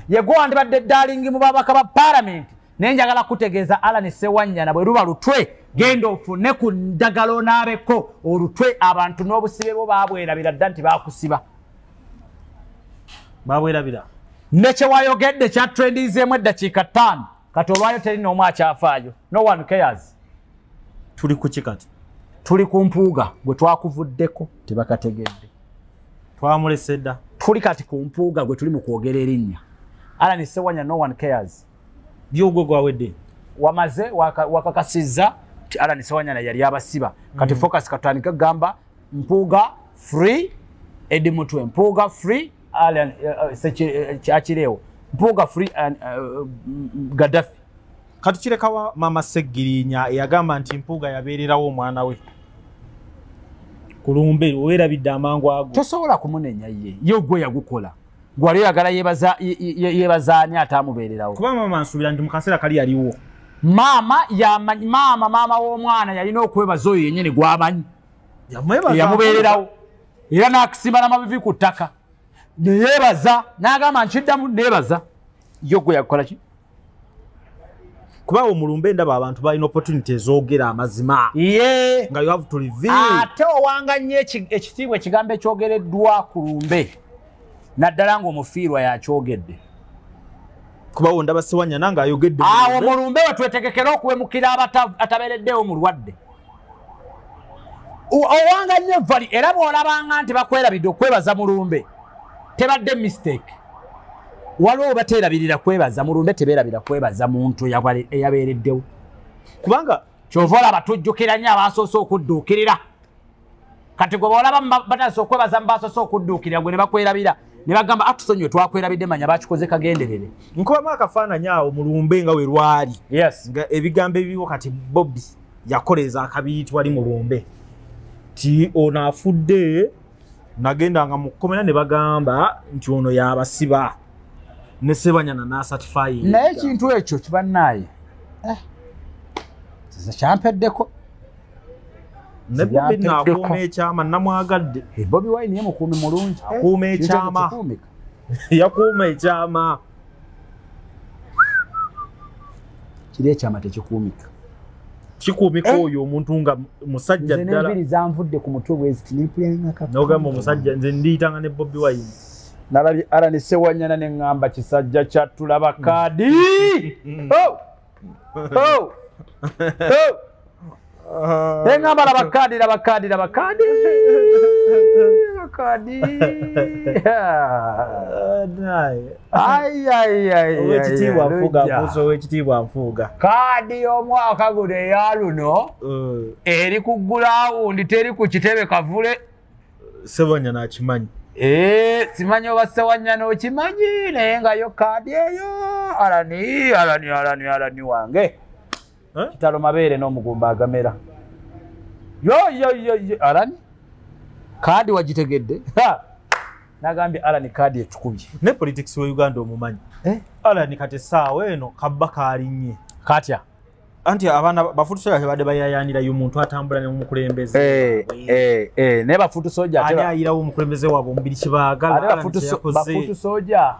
yegwe wandibadde darling mu babaka ba parliament nenjagala kutegeeza Alani Ssewanyana bwe luba lutwe genda ofune ku ndagala onaabeko olutwe abantu n'obusibe bo baabwerabira dda nti bakusiba baabwerabira ne kye wayogedde kya trendizeemu eddakiika 5 kati olwayo teri n'omu akyafaayo no one cares tuli ku kikati tuli ku Mpuuga gwe twakuvuddeko tebakategedde twamulese dda tuli kati ku Mpuuga gwe tuli mu kwogera erinnya Alani Ssewanyana no one cares byogwo gwawedde wamaze wakakasizza ti Alani Ssewanyana yali abasiba kati focus katandika gamba Mpuuga free Edi Mutwe Mpuuga free Alani Kyakireewo Mpuuga free Gaddafi kati kirekawa mama Seggirinya eyagamba nti Mpuuga yabeererawo omwana we kulumbe weerabidde amangu ago tosobola kumunenya ye gwe yagukola gwali yagala yebazaani atamubeererawo kuba mama nsubira nti mu kaseera kali yaliwo maama w'omwana yalina okwebaza oyo yennyini gwamanyi yamubeererawo era n'akisima n'amabivi ku ttaka neyeebaza n'agamba nkiddamu neebaza yo gwe yakukola ki kuba omulumbe ndaba abantu balina opportunity ezoogera amazima nga you have to reveal ate owanga nnyo ekitiibwa ekigambo ekyogereddwa ku lumbe naddala ng'omufiirwa yakyogedde kuba ndaba Ssewanyana ng'ayogedde awo mulumbe we twetegekera okuwemukira atabeereddewo mulwadde owanga nevari era bw'olabanga nti bakwerabidde okwebaza Mulumbe tebadde mistake waliwo bateerabirira kwebaza Mulumbe tebeerabira kwebaza muntu eyabeereddewo kubanga kyova olaba tujjukira nnyo abasoose okudduukirira kati gwe bw'olaba batandise okwebaza mu basoose okudduukirira gwe ne bakwerabira ne bagamba atusonyiwe twakwerabidde manya bakikoze kagenderere nkubamu akafaananyi awo Mulumbe nga we lwali yes nga ebigambo ebiwo kati Bobby yakoleza akabiyiti wali Mulumbe ti ono afudde nagendanga mu kkomera ne bagamba nti ono yabasiba ne Ssebanyana n'asatifying naye ekintu ekyo kibannaye kyampeddeko ne Bobby n'akuuma ekyama namwagadde Bobi Wine ye mukuumi mulungi akuuma ekyama yakuuma ekyama kiri ekyama tekikuumika kikuumika oyo omuntu nga musajja ddala nze n'enviri zanvudde ku mutwe bweziti nimpulanga n'ogamba omusajja nze ndiyitanga ne Bobi Wine nalabye Allan Ssewanyana ne ŋŋamba kisajja kyatulaba kaadi neŋŋamba laba kaadi owekitiibwa Nfuuga kaadi y'omwaka guno eya luno eri ku gulawundi teri ku kitebe kavule Ssewanyana akimanyi simanyi oba Ssewanyana okimanyi naye nga yo kaadi eyo Alani wange kitalo mabeere n'omugumba agamera yo Alani kaadi wagitegedde nagambye Alani kaadi etukubye ne politics we Uganda omumanyi Alani kati essaawa eno kabba kaalinnye katya anti abaana bafutusoja tebadde bayayanirayo omuntu atambula n'omukulembeze ne bafutusoja ani ayirawo omukulembeze waabwe omubiri kibaagala bafutusoja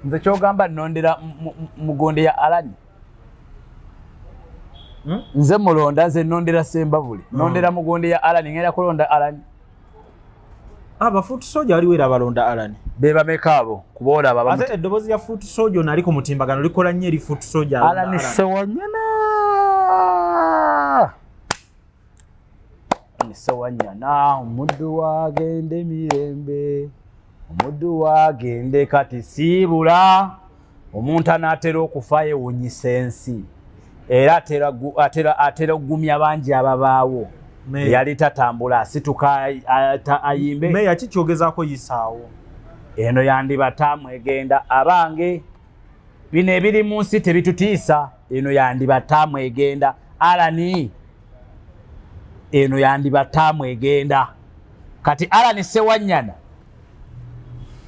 nze kyogamba nnondera mugonde ya Alani nze mulonda nze nnondera Sembabule nnondera mugonde ya Alani ngenda kulonda Alani abafutusoja waliwo era balonda Alani be bameka abo kubola aba ate eddoboozi lya futusoja ono ali ku mutimbagano likola nnyo eri futusoja Alani Ssewanyana Ssewanyana omuddu wagende mirembe omuddu wagende kati siibula omuntu anaatera okufa yewunyisa ensi era atera okugumya bangi ababaawo yali tatambula asituka ayimbe meya kikyogezaako yisaawo eno yandibataamu egenda abange bino ebiri mu nsi tebitutiisa eno yandibataamu egenda Alani eno yandibataamu egenda kati Alani Ssewanyana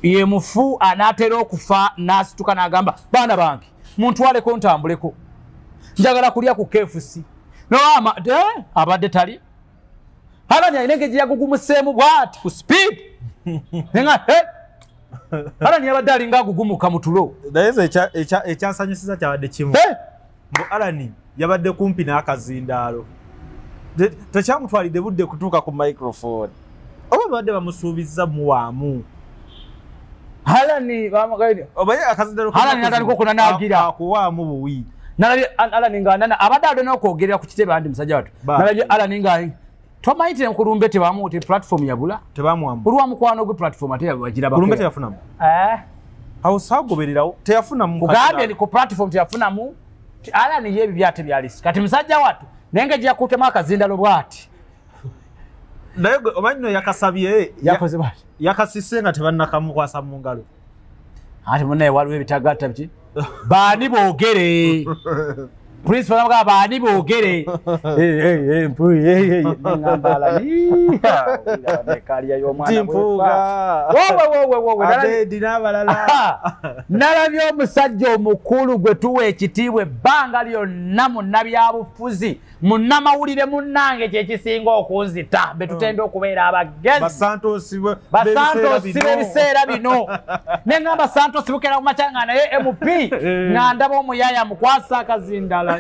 ye mufu anaatera okufa n'asituka n'agamba baana bange muntwaleko ntambuleko njagala kulya ku KFC abadde tali Alani alina engeri yagugumuseemu bw'ati ku speed nenga Alani yabadde alinga agugumuka mu tulo naye ekyasanyusiza kyabadde kimu mbu Alani yabadde kumpi n'akazindaalo tekyamutwalidde budde kutuuka ku microphone oba babadde bamusuubizza muwaamu Alani bamagaide obaye akazindaalo Alani natandika okunanaagira akuwaamu buwi nalabye Alani ng'anana abadde alina okwogerera ku kitebe andi musajja wattu nalabye Alani nga tomayitire Kulumbe tebamuwuti platform yabula tebamuwamu olwa mukwano gwe platform ate yabagirabako Kulumbe teyafunamu awo saagobererawo teyafunamu kugambye ni ku platform teyafunamu Alani yebi byate byalisi kati musajja wattu nenge gye yakutema akazindalo bwati naye omanyi no yakasabye yakoze bwati yakasise nga tebannakamukwasa mu ngalo ati munaye waliwo ebitagatta biki baani boogere principal nga baani boogere nengamba Alani kaliya y'omwana nalabye omusajja omukulu gwe tuwa ekitiibwa ebbanga lyonna munnabyabufuzi munnamawulire munnange kyekisinga okunzita be tutenda okubeera abagezi basantosi b'ebiseera bino nengamba santosi bukera ku makya nga naye MP nga ndaba omuyaya mukwasa akazindala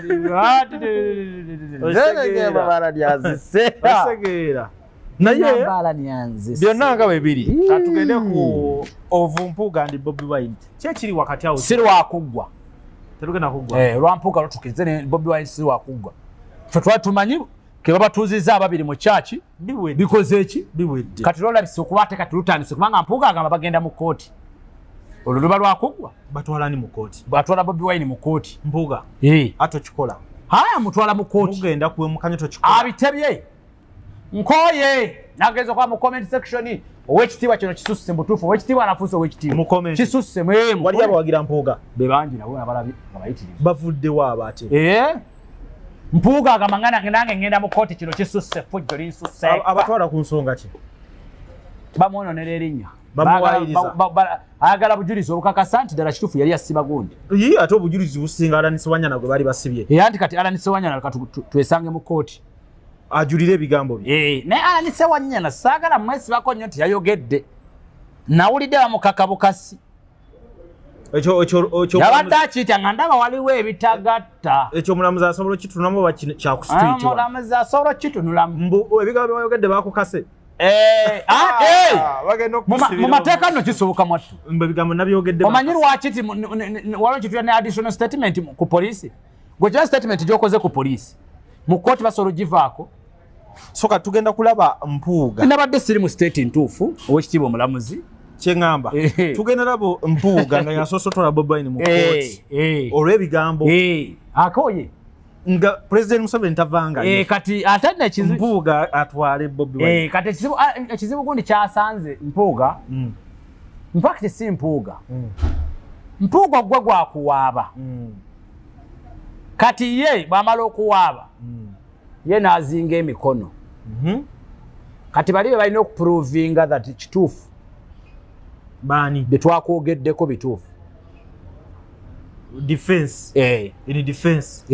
naye byonna nga bwe biri katugende ku ovumpuga ndi Bobi Wine kyekiri wakati awo si lwakuggwa terugenda kuggwa lwampuga lutukirize ne Bobi Wine si lwakuggwa ffe twali tumanyi ke babatuuziza ababiri mu church bikoze eki kati lolabise okubaate kati lutandise kubanga Mpuuga agamba bagenda mu kooti olwo luba lwakugwa batwalani mu kooti batwala Bobi Wine mu kooti Mpuuga ato kikola haya mutwala mu kooti mugenda kuwemukanyo to kikola abitebye nkoye nageza kwa mu comment section owekitiibwa kino kisusse mbutuufu owekitiibwa anafuuse owekitiibwa kisusse mwemu wali abawagira Mpuuga bebangi nabo abalabye abayitirivu bavudde waaba ate Mpuuga agamba nange ngenda mu kooti kino kisusse fujjo linsusse abatwala ku nsonga ki bamwononera erinnya bamuwayiriza ayagala bujulizi obukakasa nti ddala kituufu yali asiba gundi ate obujulizi businga Alan Sewanyana gwe bali basibye anti kati Alan Sewanyana twesange mu kooti ajulire ebigambo bye naye Alan Sewanyana saagala mwesibako nnyo nti yayogedde nawulidde bamukaka bukasi yabadde akiyita nga ndaba waliwo ebitagatta ekyo omulamuzi asobola okitununamu oba kyakusituyitibwa omulamuzi asobola okkitunulamu ebigambo byayogedde bakukase mu mateeka nno kisoboka mwattu ebigambo nabyogedde omanyi lwaki ti waliwo kitula ne additional statement ku poliisi gwe kira statement gyokoze ku poliisi mu kooti basobola ogivaako soka tugenda kulaba Mpuuga nabadde siri mu state ntuufu owekitiibwa omulamuzi kyeŋŋamba tugenda labo Mpuuga nga yasosotola Bobi Wine mu kooti olw'ebigambo akoye nga President Museveni tavanga kati ate nekizibu Mpuuga atwale Bobi Wine kati ekizibu gundi kyasanze Mpuuga mpakiti si Mpuuga Mpuuga gwe gwakuwaaba kati ye bwamala okuwaaba ye n'azinga emikono kati bali be balina okuprovinga that kituufu bani betwakwogeddeko bituufu defense in defense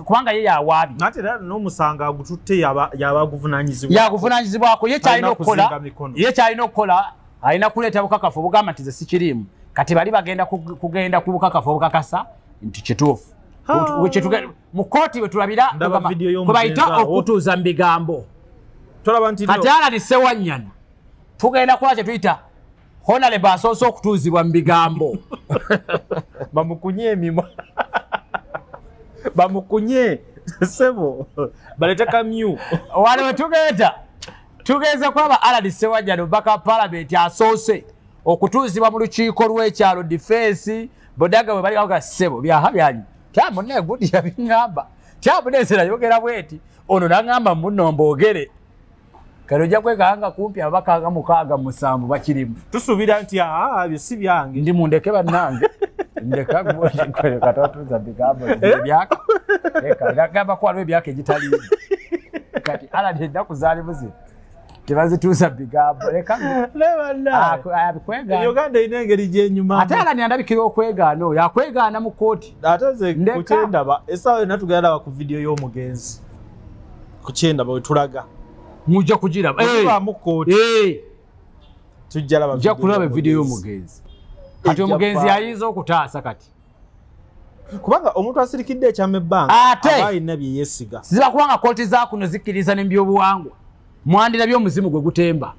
kubanga ye yawaabi ate era n'omusanga agututte yabaguvunanyizibwa yakuvunanyizibwako ye kyalina okukola alina kuleeta bukakafu obugamba nti ze sikiriimu kati bali bagenda kugenda ku bukakafu obukakasa nti kituufu mu kooti wetulabira kwe bayita okutuuza mu bigambo kati Alan Sewanyana tugenda kukola kye tuyita honorable asoose okutuuzibwa mu bigambo bamukunye emimwa bamukunye sebo balete kamyu wale wetugenda tugeze kwaba Alan Sewanyana baka parliament asoose okutuuzibwa mu lukiiko lw'ekyalo defense bodaga bwe bali baga sebo byaha byanyu kyamu ne gudi yabingamba kyamu nesera yogera bweti ono nangamba muno mbogere kalojja kwekanga kumpi abakanga mukaga musambu bakirimu tusubira nti byo si byange ndi mundeke bannange ndeka kwele katatuza bigambo byaka ndagamba kwa lwe byaka egitali kati ala ndenda kuzali buzi tebazituuza bigambo leka abikwega Uganda ine engeri gyenyuma ate ala ndabikira okwegaana oyo akwegaana mu kooti ate ze kukyendaba esawa natugenda ku video y'omugenzi kukyendaba wetulaga mujja kugiraba mu kooti tujja kulaba video y'omugenzi kati omugenzi ayinza okutaasa kati kubanga omuntu asirikidde ekyama ebbanga aba alina bye yeesiga ziba kubanga kooti zaakuno zikkiriza n'ebyobuwangwa mwandira by'omuzimu gwe gutemba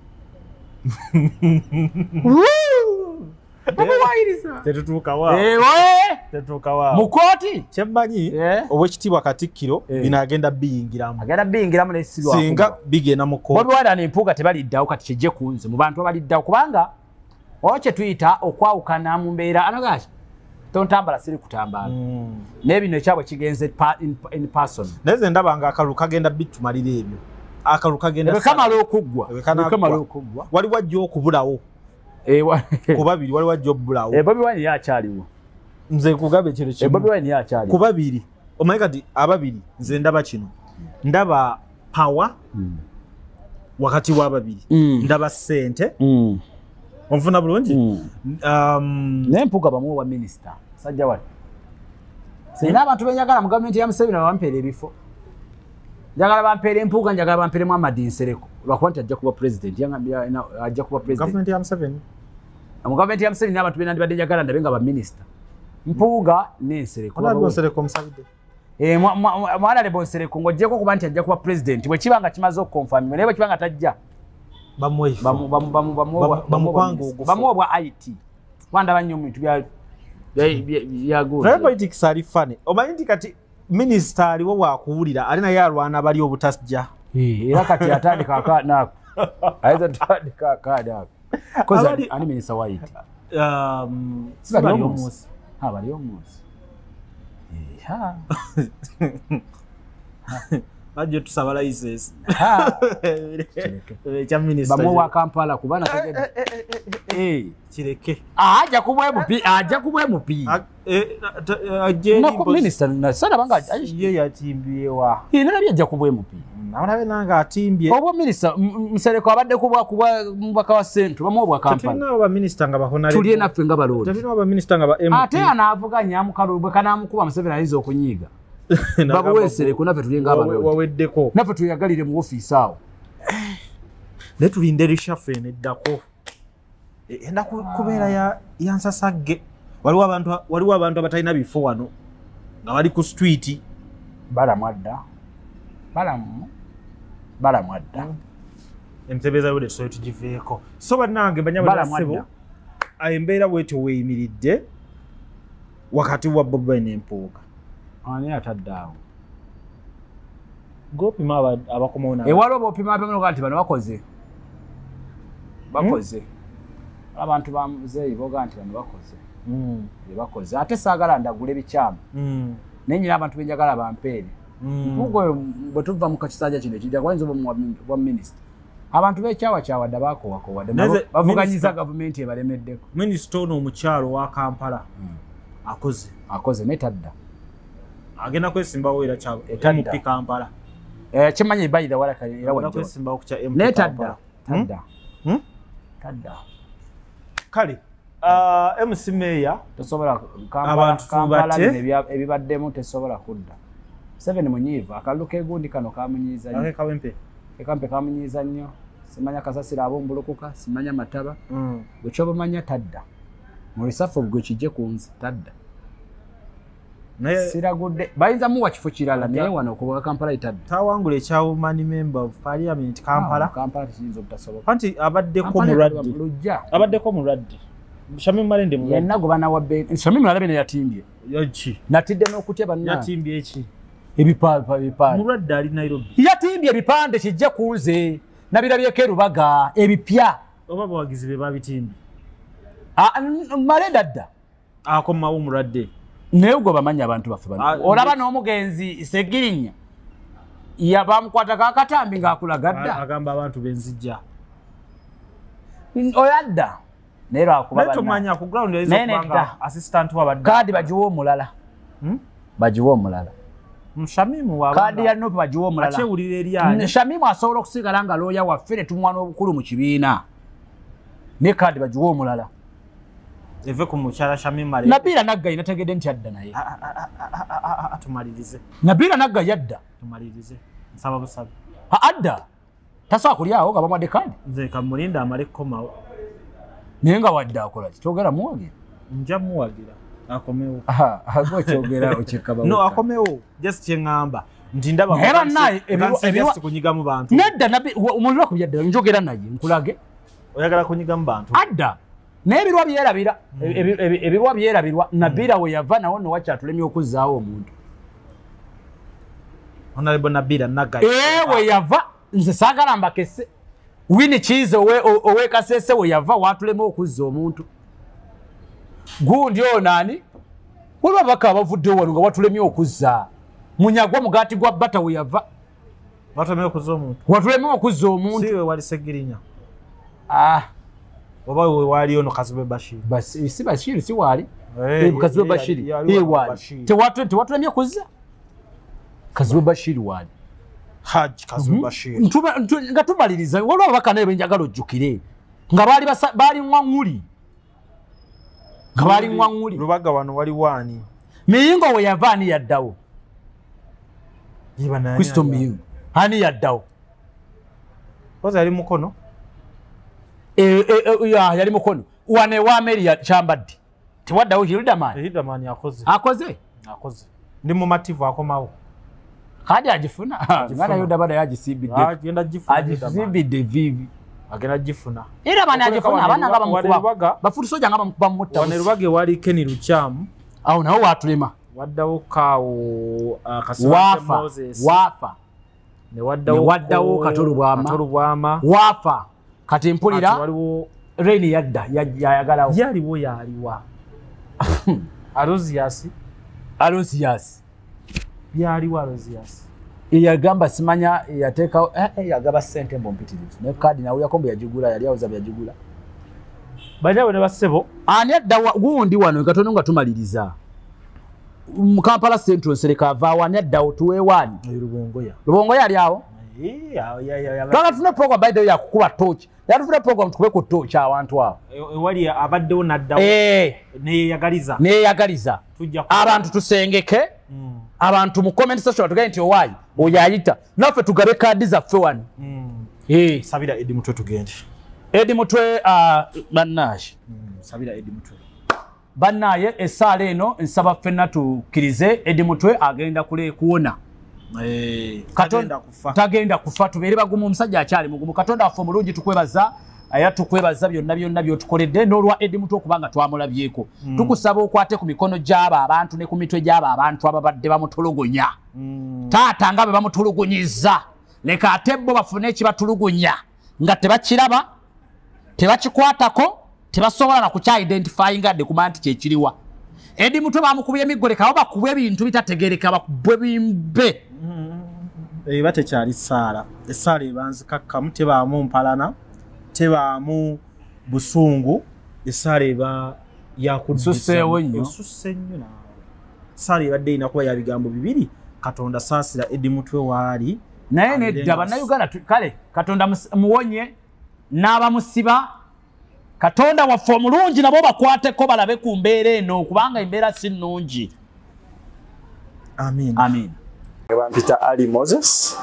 tetutuukawa mu kooti kyemmanyi obwekitiibwa Katikkiro bino agenda biyingiramu singa bigenda mu kooti Bobi Wine n'Empuuga tebaliddawo kati kijje ku nze mu bantu abaliddawo kubanga olwo kye tuyita okwawukana mu mbeera anagaaki tontambala siri kutambala n'ebino ekyabwe kigenze in person naye ze ndaba nga akalulu kagenda bitumalira ebyo akalulu kagenda kamala okuggwa waliwo ajja okubulawo ku babiri waliwo ajja okubulawo Bobi Wine yakyaliwo nze nkugaba ekiro kimu Bobi Wine yakyaliwo ku babiri omanyi kati ababiri nze ndaba kino ndaba power wakati w'ababiri ndaba ssente onfuna bulungi n'Empuuga bamuwa wa minisita sajja wali sirina abantu benjagala mu gavumenti ya Museveni bampeera ebifo njagala bampeera Empuuga njagala bampeere Muhammad Nsereko lwakuba nti ajja kuba president ajja kuba president gavumenti ya Museveni mu gavumenti ya Museveni n'abantu bennandibadde njagala ndabe nga baminisita Mpuuga n'Ensereko Nsereko musabidde mwana lebo Nsereko ng'oggyeko kuba nti ajja kuba president bwe kiba nga kimaze okukonfamibwa naye bwe kiba nga tajja bamuwa bwa IT wandaba nnyo mu bintu bya politics ali fane omanyi nti kati Minister aliwo wakuwulira ali naye alwana bali obutasja. Era kati atandika nako. Aiza atandika akada. Koza ani minister white. Sibali omusi. Bali omusi. Ha. Baje tusabala ises. Cha minister. Bamwe wa Kampala kubana tegede. Kireke. Aja kubwe mupi. Minister na sana banga ye yatimbiye wa. Nina bya kubwe mupi. Nawe nanga atimbye. Obo minister msereko abadde kuba mubaka wa Central bamwe obwa Kampala. Tulina aba minister nga bahonale. Tuliye naffe nga balodi. Tulina aba minister nga ba MP. Ate anavuganya mukalubwe kana mukuba Museveni alizo okunyiga. Babu wesere kuna fe tulinga abalodi. Waweddeko. Naffe tuyagalire mu office awo. Ne tulinde reshuffle neddako. Enda kubeera ya nsasagge. Waliwo abantu abatalina bifo wano nga bali ku street. Balamwadda. Entebeza wode so tugiveeko. So bannange banyabala sebo. Embeera bwetyo weeyimiridde wakati wa Bobi Wine n'Empuuga. Ani ataddaawo. Gopima abakomawo na. Ewaliwo bopima abamu kati bano bakoze. Abantu bamuzeeyi boga nti bano bakoze. Bakoze. Ate saagala ndagula ebikyama. Nenyina abantu benjagala bampeere. Mpuuga bwe tuva mu kakisanja kino kijja kwanza bwa minister. Abantu bekyawa dda bakowakowadde bavuganyiza gavumenti ebalemeddeko. Minister ono omukyalo wa Kampala akoze netadda. Agenda kwesimbawo era kyabo MP Kampala. Kimanyi bayida walaka era wajja kwesimbawo ku kya MP netadda. Tadda. Kale MC Mayor tosobola Kampala ebibaddemu tesobola kudda. 7 munyiva akaluka egundi kano kamunyiza nnyo. Ake kawempe. Ekampe kamunyiza nnyo. Simanya kasasira abombulukuka, simanya mataba. Bwechobo manya tadda. Mu risafu bwe kijje kunzi tadda. Siragudde bayinza mu wakifo kirala naye wano okuba Kampala itadda. Tawangule ekyawo mani member of parliament Kampala. Kampala kiyinza obutasoboka. Anti abaddeko mu raddi. Shamim Malende mu. Yenna gobana wabbe. Shamim Malende ne yatimbye. Yochi. Natidde n'okutya banna. Yatimbye eki. Ebipande. Mu raddi ali Nairobi. Yatimbye ebipande kijje kunze. Nabirabyeko Rubaga ebipya. Oba bawagizi be babitimbye. Malende adda. Akomawo mu raddi. Naye gwe bamanya abantu baffe bano. Olaba n'omugenzi Segirinya yabamukwata kakatambi ng'akulagadda. Agamba abantu benzijja. Oyadda. Naye lwakuba banna. Tumanya ku ground yayizo kubanga assistant wabadde. Kadi bagiwa omulala. Bagiwa omulala. Shamimu wabanga. Kadi ya Nope bagiwa omulala. Achewulira eri ani. Shamimu asobola okusigala nga looya waffe ne tumwana obukulu mu kibiina. Ne kadi bagiwa omulala. Eve ku mukyala Shamim Malende. Nabira Naggayi nategedde nti adda naye. Tumalirize. Nabira Naggayi adda. Tumalirize. Nsaba busabe. Adda. Tasobola kulyawo nga bamadde kadi. Nze kamulinda amale komawo. Naye nga wadde akola ki? Kyogera muwagira? Nja muwagira. Akomewo. Ago kyogera okikaba. No akomewo. Just kyengamba. Nti ndaba era naye just kunyiga mu bantu. Nedda nabi omulira ku byadde njogera naye nkulage. Oyagala kunyiga mu bantu. Adda. Nebirwa byerabira ebirwa byerabirwa Nabira we yava nawo no wakyatulemye okuzzaawo omuntu. Honorable Nabira Naggayi. We yava nze saagala mbakese. Wini Kiize owe Kasese we yava watulema okuzza omuntu. Gundi onani? Waliwo abaka abavudde wano nga watulemye okuzza. Munyagwa mugati gwa bata we yava. Watulemye okuzza omuntu. Watulemye okuzza omuntu. Siwe wali Segirinya. Oba we wali ono Kazube Bashir. Basi si Bashir si wali. Kazube Bashir. Wali. Tewatulemye kuzza. Kazube Bashir wali. Haj Kazube Bashir. Nga tumaliriza waliwo abaka naye benjagala ojjukire. Nga baali ngwanguli. Nga baali ngwanguli. Rubaga wano wali wani. Miyingo we yava ani yaddawo. Kristo Miyingo. Ani yaddawo. Koza yali mukono. Yali mukono. Wane wa Mary ya Chambaddi. Tewaddawo Hildaman. Hildaman yakoze. Akoze. Ndi mu mativu akomawo. Kadi agifuna. Ngana yoda bada yagisibidde. Agenda gifuna. Agisibidde vivi. Agenda gifuna. Era bana agifuna abana ngaba mukuba. Bafutu soja ngaba mukuba mutta. Wane Rubage wali Kenny Luchamu. Awo nawo watulema. waddawo Kaawo waafa ne waddawo Katolubwama waafa kati mpulira waliwo Rain yadda yayagalawo yaliwa Alozias yaliwa Alozias yagamba simanya yateeka yagaba sente mbompitirivu ne kadi nawe yakombe yajigula yali awuza byajigula bajawe ne basebo ani adda gundi wano Katono nga tumaliriza Kampala Central Sereka avaawo ani addawo tuweewani Lubongo yali awo tuna program by the way yakukuba torch yatufuna program tukube ku torch awantu awo wali abaddewo naddawo neyagaliza abantu tusengeke abantu mu comment section tugaye nti owayi oyayita naffe tugabe kadi zaffe wano sabira Eddie Mutwe tugende Eddie Mutwe bannashi sabira Eddie Mutwe bannaye esaala eno nsaba ffenna tukkirize Eddie Mutwe agenda kuona tagenda kufa tubeere bagumu omusajja akyali mugumu Katonda waffe omulungi tukwebaza tukwebaza byonna byotukoledde n'olwa Eddie Mutwe okubanga twamulabyeko tukusaba okwate ku mikono gy'abo abantu ne ku mitwe gy'abo abantu ababadde bamutulugunya taata nga bwe bamutulugunyiza leka ate bo bafune ekibatulugunya nga tebakiraba tebakikwatako tebasobola na kukya identifying adde kumanya nti kyekiriwa Eddie Mutwe bamukubye emiggo leka abo bakubwe ebintu bitategeereka bakubwe bimbe batekyali ssaala essaala ebanzikakkamu tebaamu mpalana tebaamu busungu essaala eba yakususeewo nnyo essaala ebadde erina kuba ya bigambo bibiri Katonda saasira Eddie Mutwe waali naye nedda bannayuganda kale Katonda muwonye n'abamusiba Katonda waffe omulungi nabo bakwateko balabe ku mbeera eno kubanga embeera si nnungi amin Peter Ali Moses,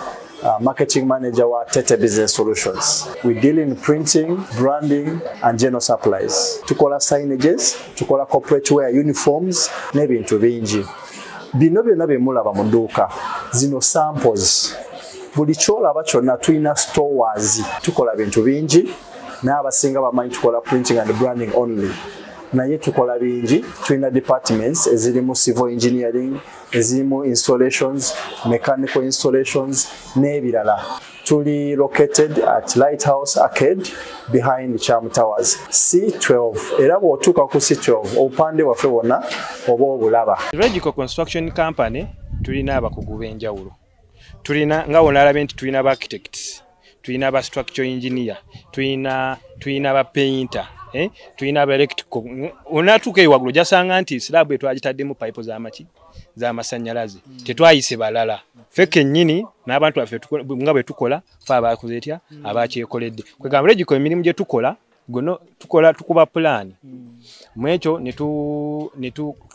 marketing manager wa Tete Business Solutions. We deal in printing, branding, and general supplies. Tukola signages, tukola corporate wear uniforms, n'ebintu bingi. Bino byonna bye mulaba mu dduuka. Zino samples. Buli kyolaba kyonna tulina stores. Tukola bintu bingi. N'abasinga bamanyi tukola printing and branding only. Naye tukola bingi, tulina departments ezirimu civil engineering, ezirimu installations, mechanical installations, n'ebirala. Tuli located at Lighthouse Arcade behind Charm Towers. C12. Era bw'otuuka ku C12, obupande waffe wonna oba obulaba. Logical Construction Company tulina abakugu b'enjawulo. Tulina nga wonalabe nti tulina ba architects, tulina ba structural engineer, tulina ba painter. Tulina aba electrical onatuuka ewagulu jasanga nti slab etwagitaddemu pipe z'amasannyalaze tetwayise balala ffe kennyini n'abantu baffe nga bwe tukola fe abakoze etya abakyekoledde kwegamba Logical emirimu gye tukola gono tukuba plan mwekyo ne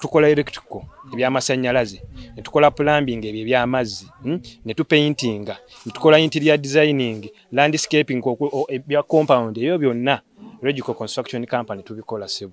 tukola electrical ebyamasannyalaze ne tukola plumbing ebyo ebyamazzi ne tupaintinga ne tukola interior designing landscaping ebya compound ebyo byonna Logical Construction Company tubikola sebo.